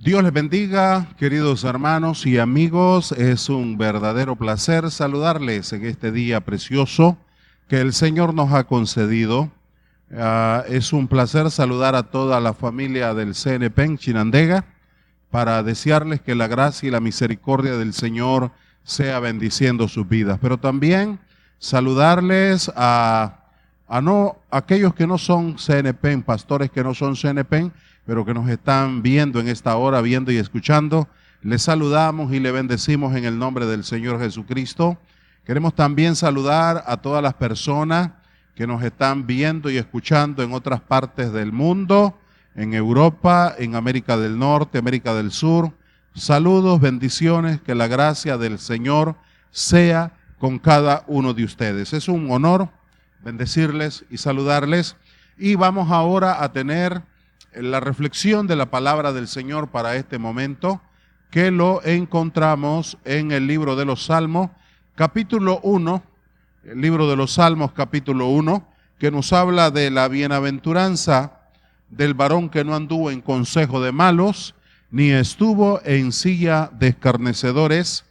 Dios les bendiga, queridos hermanos y amigos. Es un verdadero placer saludarles en este día precioso que el Señor nos ha concedido. Es un placer saludar a toda la familia del CNP en Chinandega para desearles que la gracia y la misericordia del Señor sea bendiciendo sus vidas. Pero también saludarles a aquellos que no son CNP, pastores que no son CNP, pero que nos están viendo en esta hora, viendo y escuchando. Les saludamos y le bendecimos en el nombre del Señor Jesucristo. Queremos también saludar a todas las personas que nos están viendo y escuchando en otras partes del mundo, en Europa, en América del Norte, América del Sur. Saludos, bendiciones, que la gracia del Señor sea con cada uno de ustedes. Es un honor bendecirles y saludarles. Y vamos ahora a tener la reflexión de la palabra del Señor para este momento, que lo encontramos en el libro de los Salmos, capítulo 1, el libro de los Salmos, capítulo 1, que nos habla de la bienaventuranza del varón que no anduvo en consejo de malos, ni estuvo en silla de escarnecedores,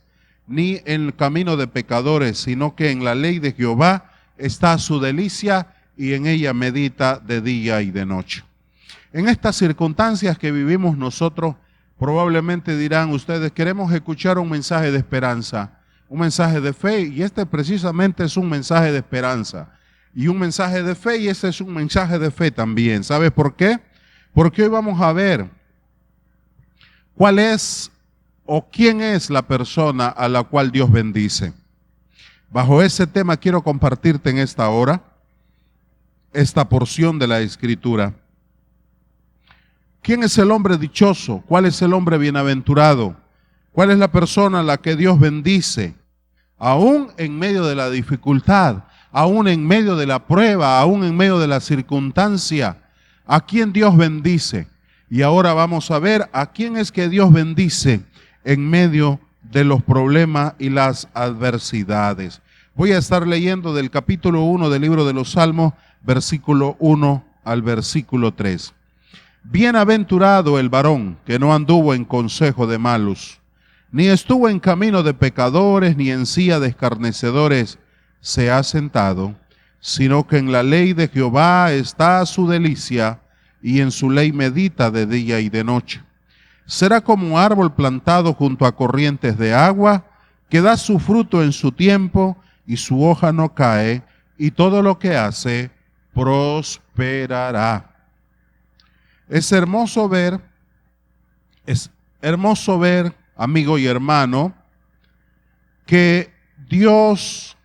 ni en camino de pecadores, sino que en la ley de Jehová está su delicia, y en ella medita de día y de noche. En estas circunstancias que vivimos nosotros, probablemente dirán ustedes, queremos escuchar un mensaje de esperanza, un mensaje de fe, y este precisamente es un mensaje de esperanza, y un mensaje de fe, y este es un mensaje de fe también. ¿Sabe por qué? Porque hoy vamos a ver cuál es o quién es la persona a la cual Dios bendice. Bajo ese tema quiero compartirte en esta hora esta porción de la Escritura. ¿Quién es el hombre dichoso? ¿Cuál es el hombre bienaventurado? ¿Cuál es la persona a la que Dios bendice? Aún en medio de la dificultad, aún en medio de la prueba, aún en medio de la circunstancia, ¿a quién Dios bendice? Y ahora vamos a ver a quién es que Dios bendice en medio de los problemas y las adversidades. Voy a estar leyendo del capítulo 1 del libro de los Salmos, versículo 1 al versículo 3. Bienaventurado el varón que no anduvo en consejo de malos, ni estuvo en camino de pecadores, ni en silla de escarnecedores se ha sentado, sino que en la ley de Jehová está su delicia, y en su ley medita de día y de noche. Será como árbol plantado junto a corrientes de agua, que da su fruto en su tiempo, y su hoja no cae, y todo lo que hace prosperará. Es hermoso ver, amigo y hermano, que Dios,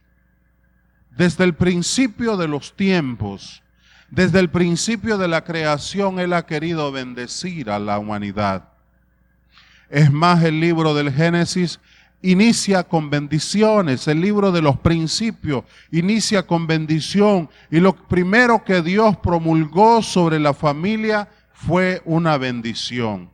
desde el principio de los tiempos, desde el principio de la creación, Él ha querido bendecir a la humanidad. Es más, el libro del Génesis inicia con bendiciones, el libro de los principios inicia con bendición, y lo primero que Dios promulgó sobre la familia fue una bendición.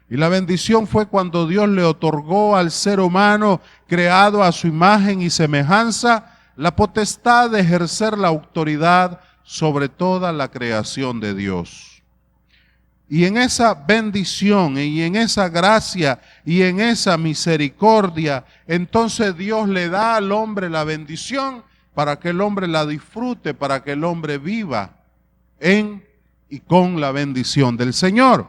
Y la bendición fue cuando Dios le otorgó al ser humano, creado a su imagen y semejanza, la potestad de ejercer la autoridad sobre toda la creación de Dios. Y en esa bendición, y en esa gracia, y en esa misericordia, entonces Dios le da al hombre la bendición para que el hombre la disfrute, para que el hombre viva en y con la bendición del Señor.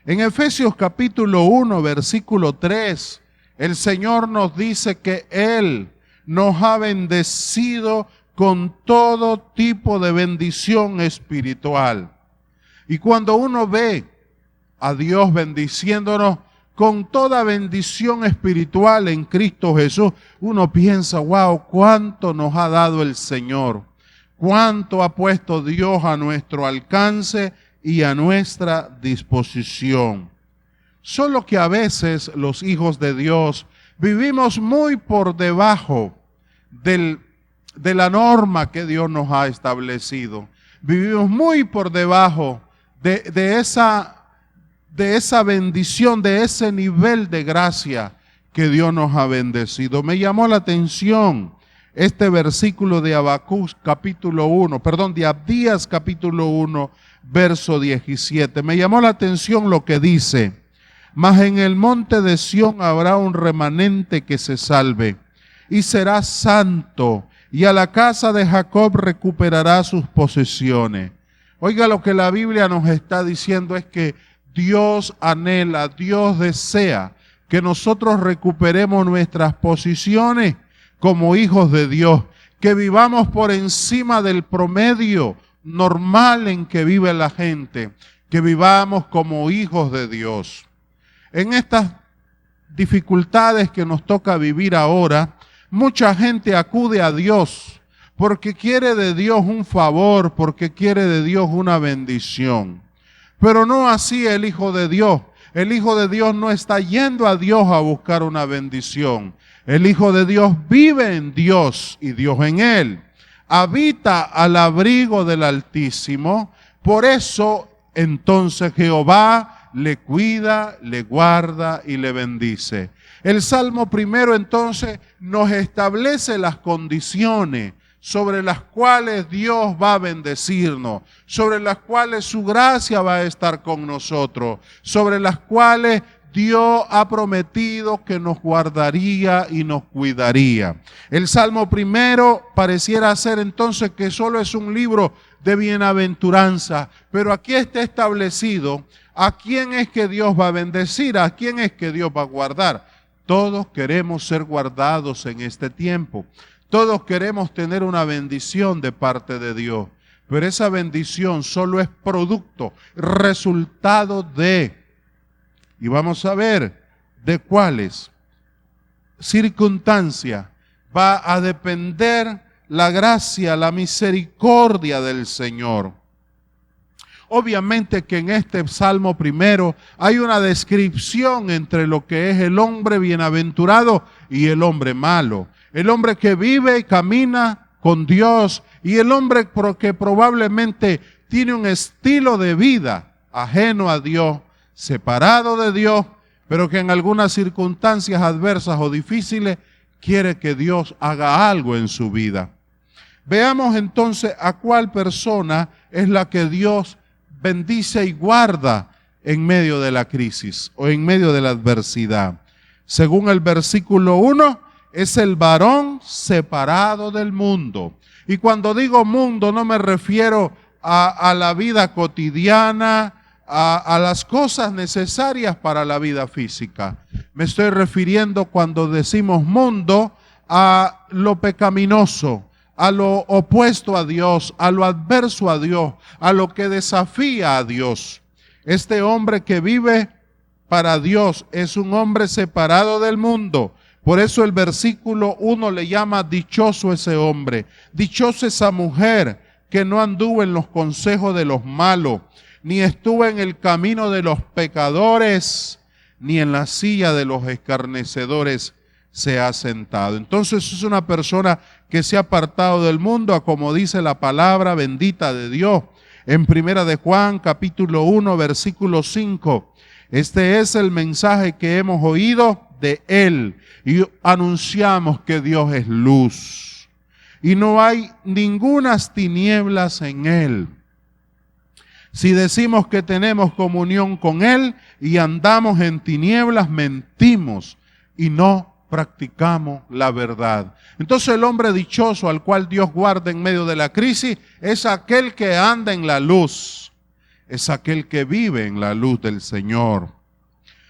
En Efesios capítulo 1, versículo 3, el Señor nos dice que Él nos ha bendecido con todo tipo de bendición espiritual. Y cuando uno ve a Dios bendiciéndonos con toda bendición espiritual en Cristo Jesús, uno piensa, wow, cuánto nos ha dado el Señor, cuánto ha puesto Dios a nuestro alcance y a nuestra disposición. Solo que a veces los hijos de Dios vivimos muy por debajo de la norma que Dios nos ha establecido. Vivimos muy por debajo de esa bendición, de ese nivel de gracia que Dios nos ha bendecido. Me llamó la atención este versículo de Abdías capítulo 1, verso 17. Me llamó la atención lo que dice: Mas en el monte de Sión habrá un remanente que se salve, y será santo, y a la casa de Jacob recuperará sus posesiones. Oiga, lo que la Biblia nos está diciendo es que Dios anhela, Dios desea que nosotros recuperemos nuestras posiciones como hijos de Dios, que vivamos por encima del promedio normal en que vive la gente, que vivamos como hijos de Dios. En estas dificultades que nos toca vivir ahora, mucha gente acude a Dios porque quiere de Dios un favor, porque quiere de Dios una bendición. Pero no así el Hijo de Dios. El Hijo de Dios no está yendo a Dios a buscar una bendición. El Hijo de Dios vive en Dios y Dios en él. Habita al abrigo del Altísimo. Por eso entonces Jehová le cuida, le guarda y le bendice. El Salmo primero entonces nos establece las condiciones sobre las cuales Dios va a bendecirnos, sobre las cuales su gracia va a estar con nosotros, sobre las cuales Dios ha prometido que nos guardaría y nos cuidaría. El Salmo primero pareciera ser entonces que solo es un libro de bienaventuranza, pero aquí está establecido a quién es que Dios va a bendecir, a quién es que Dios va a guardar. Todos queremos ser guardados en este tiempo. Todos queremos tener una bendición de parte de Dios, pero esa bendición solo es producto, resultado de, y vamos a ver de cuáles circunstancias va a depender la gracia, la misericordia del Señor. Obviamente que en este Salmo primero hay una descripción entre lo que es el hombre bienaventurado y el hombre malo. El hombre que vive y camina con Dios y el hombre que probablemente tiene un estilo de vida ajeno a Dios, separado de Dios, pero que en algunas circunstancias adversas o difíciles quiere que Dios haga algo en su vida. Veamos entonces a cuál persona es la que Dios bendice y guarda en medio de la crisis o en medio de la adversidad. Según el versículo 1, es el varón separado del mundo. Y cuando digo mundo no me refiero a la vida cotidiana, a las cosas necesarias para la vida física. Me estoy refiriendo cuando decimos mundo a lo pecaminoso, a lo opuesto a Dios, a lo adverso a Dios, a lo que desafía a Dios. Este hombre que vive para Dios es un hombre separado del mundo. Por eso el versículo 1 le llama dichoso ese hombre, dichosa esa mujer que no anduvo en los consejos de los malos, ni estuvo en el camino de los pecadores, ni en la silla de los escarnecedores se ha sentado. Entonces es una persona que se ha apartado del mundo, a como dice la palabra bendita de Dios en Primera de Juan, capítulo 1, versículo 5. Este es el mensaje que hemos oído de Él y anunciamos que Dios es luz y no hay ningunas tinieblas en Él. Si decimos que tenemos comunión con Él y andamos en tinieblas, mentimos y no practicamos la verdad. Entonces el hombre dichoso al cual Dios guarda en medio de la crisis es aquel que anda en la luz, es aquel que vive en la luz del Señor.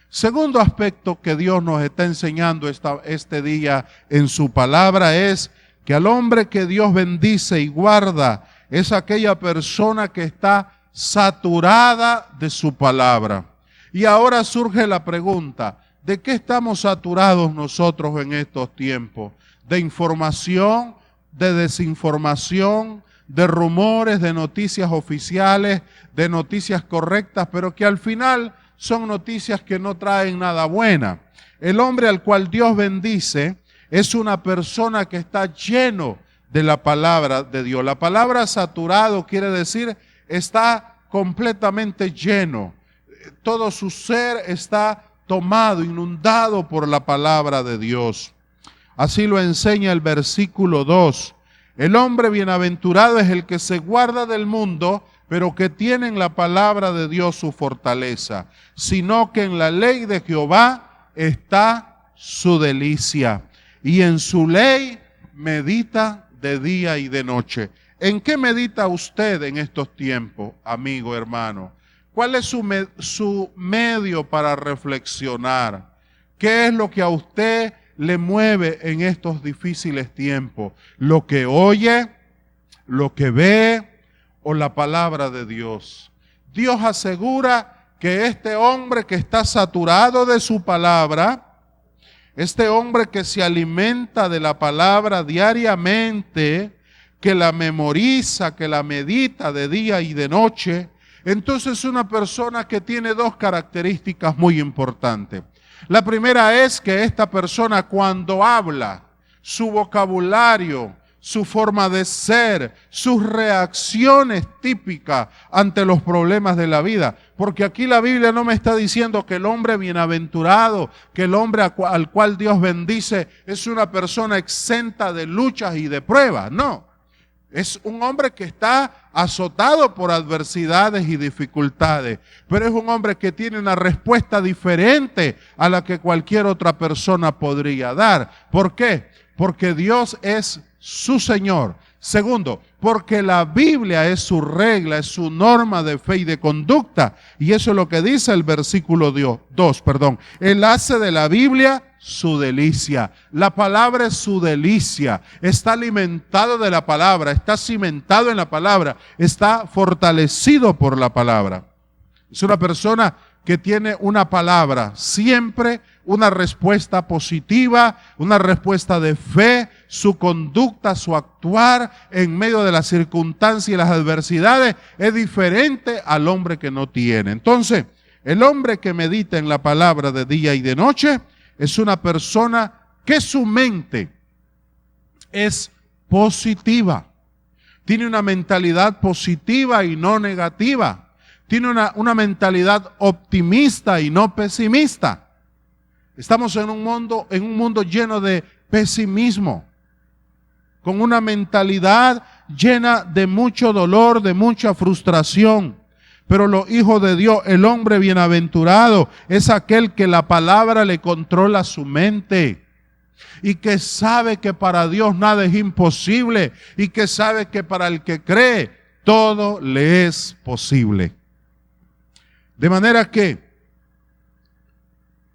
Segundo aspecto que Dios nos está enseñando este día en su palabra es que al hombre que Dios bendice y guarda es aquella persona que está saturada de su palabra. Y ahora surge la pregunta, ¿de qué estamos saturados nosotros en estos tiempos? ¿De información, de desinformación, de rumores, de noticias oficiales, de noticias correctas, pero que al final son noticias que no traen nada buena? El hombre al cual Dios bendice es una persona que está lleno de la palabra de Dios. La palabra saturado quiere decir está completamente lleno. Todo su ser está tomado, inundado por la palabra de Dios. Así lo enseña el versículo 2. El hombre bienaventurado es el que se guarda del mundo pero que tiene en la palabra de Dios su fortaleza, sino que en la ley de Jehová está su delicia, y en su ley medita de día y de noche. ¿En qué medita usted en estos tiempos, amigo, hermano? ¿Cuál es su medio para reflexionar? ¿Qué es lo que a usted le mueve en estos difíciles tiempos? ¿Lo que oye, lo que ve o la palabra de Dios? Dios asegura que este hombre que está saturado de su palabra, este hombre que se alimenta de la palabra diariamente, que la memoriza, que la medita de día y de noche, entonces es una persona que tiene dos características muy importantes. La primera es que esta persona cuando habla, su vocabulario, su forma de ser, sus reacciones típicas ante los problemas de la vida. Porque aquí la Biblia no me está diciendo que el hombre bienaventurado, que el hombre al cual Dios bendice, es una persona exenta de luchas y de pruebas. No, es un hombre que está azotado por adversidades y dificultades, pero es un hombre que tiene una respuesta diferente a la que cualquier otra persona podría dar. ¿Por qué? Porque Dios es su Señor. Segundo, porque la Biblia es su regla, es su norma de fe y de conducta. Y eso es lo que dice el versículo 2. Él hace de la Biblia su delicia. La palabra es su delicia. Está alimentado de la palabra, está cimentado en la palabra, está fortalecido por la palabra. Es una persona que tiene una palabra, siempre una respuesta positiva, una respuesta de fe, su conducta, su actuar en medio de las circunstancias y las adversidades es diferente al hombre que no tiene. Entonces, el hombre que medita en la palabra de día y de noche es una persona que su mente es positiva, tiene una mentalidad positiva y no negativa. Tiene una mentalidad optimista y no pesimista. Estamos en un mundo lleno de pesimismo, con una mentalidad llena de mucho dolor, de mucha frustración. Pero los hijos de Dios, el hombre bienaventurado, es aquel que la palabra le controla su mente y que sabe que para Dios nada es imposible y que sabe que para el que cree todo le es posible. De manera que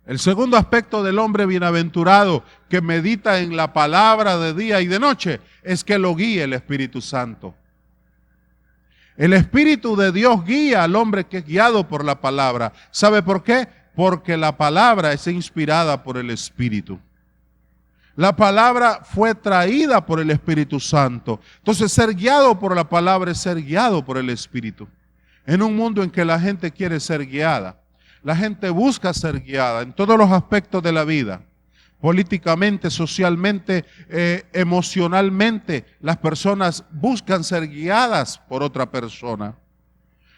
el segundo aspecto del hombre bienaventurado que medita en la palabra de día y de noche es que lo guíe el Espíritu Santo. El Espíritu de Dios guía al hombre que es guiado por la palabra. ¿Sabe por qué? Porque la palabra es inspirada por el Espíritu. La palabra fue traída por el Espíritu Santo. Entonces, ser guiado por la palabra es ser guiado por el Espíritu. En un mundo en que la gente quiere ser guiada, la gente busca ser guiada en todos los aspectos de la vida. Políticamente, socialmente, emocionalmente, las personas buscan ser guiadas por otra persona.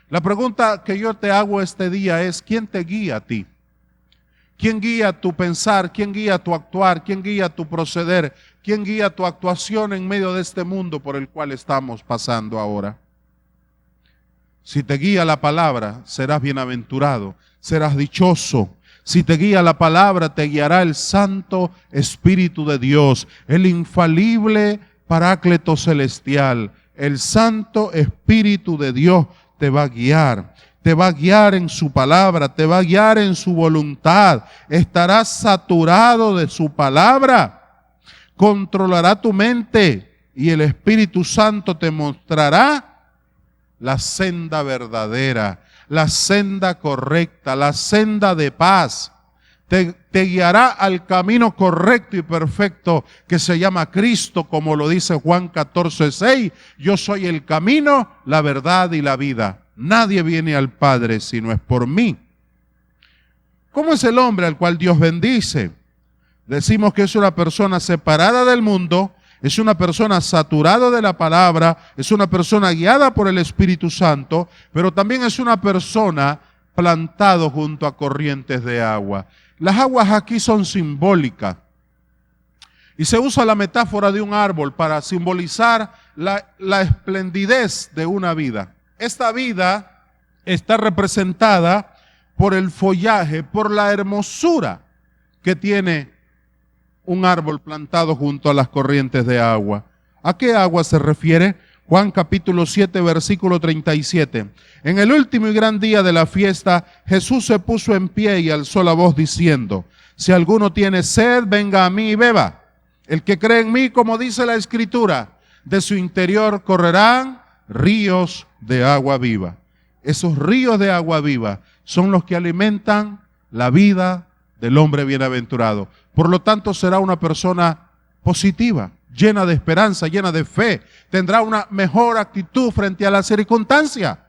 La pregunta que yo te hago este día es, ¿quién te guía a ti? ¿Quién guía tu pensar? ¿Quién guía tu actuar? ¿Quién guía tu proceder? ¿Quién guía tu actuación en medio de este mundo por el cual estamos pasando ahora? Si te guía la palabra, serás bienaventurado, serás dichoso. Si te guía la palabra, te guiará el Santo Espíritu de Dios, el infalible Paráclito celestial. El Santo Espíritu de Dios te va a guiar. Te va a guiar en su palabra, te va a guiar en su voluntad. Estarás saturado de su palabra. Controlará tu mente y el Espíritu Santo te mostrará la senda verdadera, la senda correcta, la senda de paz. Te guiará al camino correcto y perfecto que se llama Cristo, como lo dice Juan 14:6. Yo soy el camino, la verdad y la vida. Nadie viene al Padre si no es por mí. ¿Cómo es el hombre al cual Dios bendice? Decimos que es una persona separada del mundo, es una persona saturada de la palabra, es una persona guiada por el Espíritu Santo, pero también es una persona plantado junto a corrientes de agua. Las aguas aquí son simbólicas y se usa la metáfora de un árbol para simbolizar la esplendidez de una vida. Esta vida está representada por el follaje, por la hermosura que tiene un árbol plantado junto a las corrientes de agua. ¿A qué agua se refiere? Juan capítulo 7, versículo 37. En el último y gran día de la fiesta, Jesús se puso en pie y alzó la voz diciendo: si alguno tiene sed, venga a mí y beba. El que cree en mí, como dice la Escritura, de su interior correrán ríos de agua viva. Esos ríos de agua viva son los que alimentan la vida del hombre bienaventurado. Por lo tanto, será una persona positiva, llena de esperanza, llena de fe. Tendrá una mejor actitud frente a la circunstancia.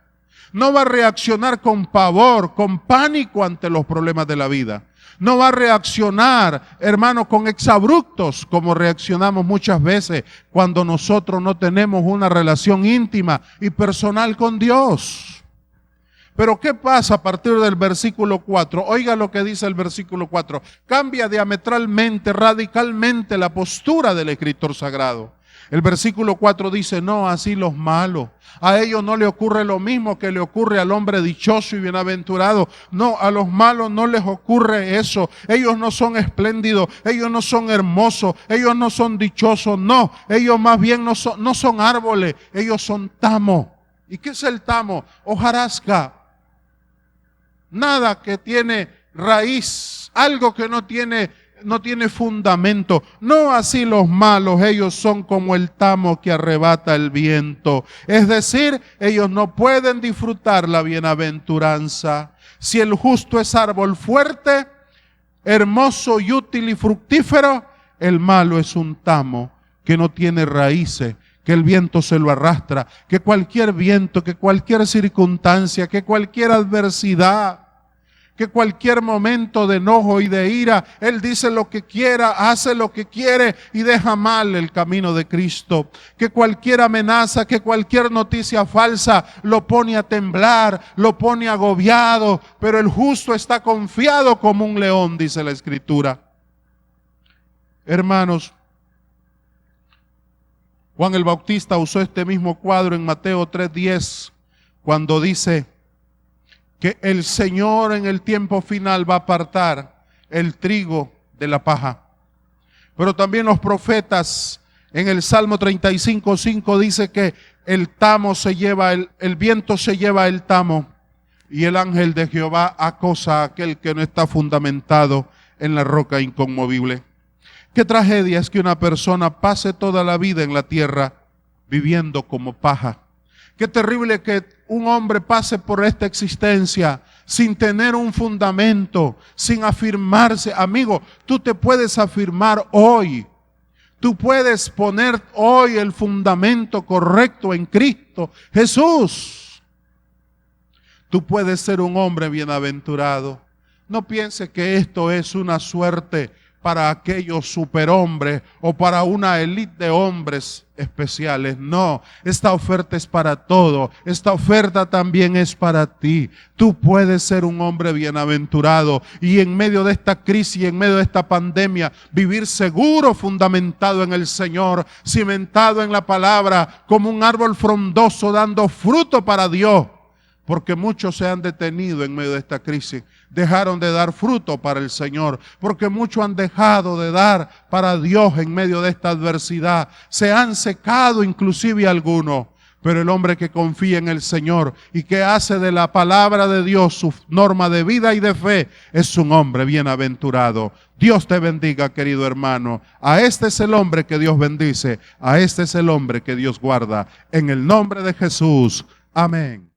No va a reaccionar con pavor, con pánico ante los problemas de la vida. No va a reaccionar, hermano, con exabruptos como reaccionamos muchas veces cuando nosotros no tenemos una relación íntima y personal con Dios. Pero ¿qué pasa a partir del versículo 4? Oiga lo que dice el versículo 4. Cambia diametralmente, radicalmente la postura del escritor sagrado. El versículo 4 dice: no, así los malos. A ellos no le ocurre lo mismo que le ocurre al hombre dichoso y bienaventurado. No, a los malos no les ocurre eso. Ellos no son espléndidos, ellos no son hermosos, ellos no son dichosos. No, ellos más bien no son árboles, ellos son tamo. ¿Y qué es el tamo? Hojarasca. Nada que tiene raíz, algo que no tiene fundamento. No así los malos, ellos son como el tamo que arrebata el viento. Es decir, ellos no pueden disfrutar la bienaventuranza. Si el justo es árbol fuerte, hermoso y útil y fructífero, el malo es un tamo que no tiene raíces, que el viento se lo arrastra, que cualquier viento, que cualquier circunstancia, que cualquier adversidad, que cualquier momento de enojo y de ira, él dice lo que quiera, hace lo que quiere y deja mal el camino de Cristo. Que cualquier amenaza, que cualquier noticia falsa lo pone a temblar, lo pone agobiado, pero el justo está confiado como un león, dice la Escritura. Hermanos, Juan el Bautista usó este mismo cuadro en Mateo 3:10, cuando dice que el Señor en el tiempo final va a apartar el trigo de la paja. Pero también los profetas en el Salmo 35:5 dice que el tamo se lleva, el viento se lleva el tamo y el ángel de Jehová acosa a aquel que no está fundamentado en la roca inconmovible. Qué tragedia es que una persona pase toda la vida en la tierra viviendo como paja. Qué terrible que un hombre pase por esta existencia sin tener un fundamento, sin afirmarse. Amigo, tú te puedes afirmar hoy. Tú puedes poner hoy el fundamento correcto en Cristo Jesús. Tú puedes ser un hombre bienaventurado. No piense que esto es una suerte para aquellos superhombres o para una élite de hombres especiales. No, esta oferta es para todo. Esta oferta también es para ti. Tú puedes ser un hombre bienaventurado y en medio de esta crisis, en medio de esta pandemia, vivir seguro, fundamentado en el Señor, cimentado en la palabra, como un árbol frondoso dando fruto para Dios. Porque muchos se han detenido en medio de esta crisis, dejaron de dar fruto para el Señor, porque muchos han dejado de dar para Dios en medio de esta adversidad, se han secado inclusive algunos, pero el hombre que confía en el Señor y que hace de la palabra de Dios su norma de vida y de fe, es un hombre bienaventurado. Dios te bendiga, querido hermano. A este es el hombre que Dios bendice, a este es el hombre que Dios guarda. En el nombre de Jesús, amén.